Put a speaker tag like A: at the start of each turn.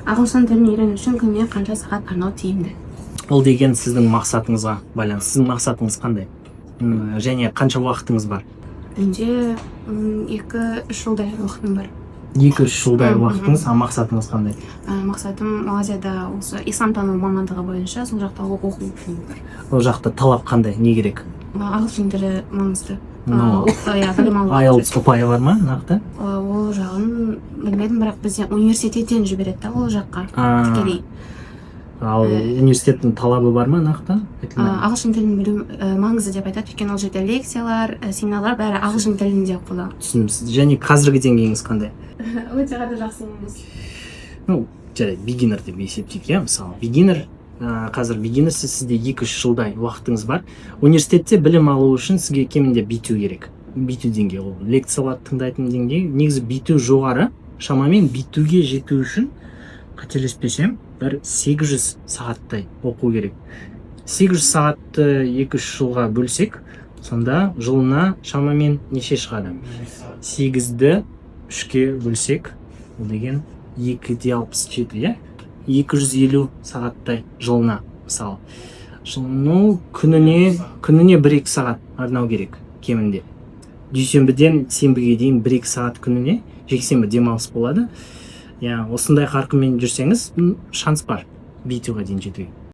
A: ағылшын тілін үйрену үшін күніне қанша сағат арнау тиімді?
B: Ол деген сіздің мақсатыңызға байланысты. Сіздің мақсатыңыз қандай? Және қанша уақытыңыз бар?
A: Менде 2-3 жылдай уақытым бар.
B: 2-3 жылдай уақытыңыз, мақсатыңыз қандай?
A: Мақсатым Малайзияда осы исламтану мамандығы бойынша сол жақта оқу бар.
B: Ол жақта талап қандай? Не керек?
A: Ағылшын тілі маңызды.
B: Білім алу. IELTS ұпайы бар ма нақты?
A: Ол жағын білмедім, бірақ бізде университеттен жібереді ол жаққа тікелей.
B: Ал университеттің талабы бар ма нақты?
A: Ағылшын тілін білу маңызды деп айтады, өйткені ол жерде лекциялар, семинарлар бәрі ағылшын тілінде оқылады.
B: Түсінімсіз. Және қазіргі деңгейіңіз қандай?
A: Өте қатты жақсы емес.
B: Жарайды, бигинер деп есептейік, мысалы. Бигинер, қазір бигинерсіз, сізде 2-3 жылдай уақытыңыз бар. Университетте білім алу үшін сізге кемінде B2 керек. B2 деңгей, ол лекциялар тыңдайтын деңгей. Негізі B2 жоғары, шамамен B2-ге жету үшін, қателеспесем, бір 800 сағаттай оқу керек. 800 сағатты 2-3 жылға бөлсек, сонда жылына шамамен неше шығады? 8-ді 3-ке бөлсек, ол деген 2-67, 250 сағаттай жылына, мысалы. Жылыну күніне 1-2 сағат арнау керек, кемінде. Дүйсенбіден сенбіге дейін 1-2 сағат күніне, жексенбі демалыс болады. Осындай қарқынмен жүрсеңіз, шанс бар B2-ға дейін жетуге.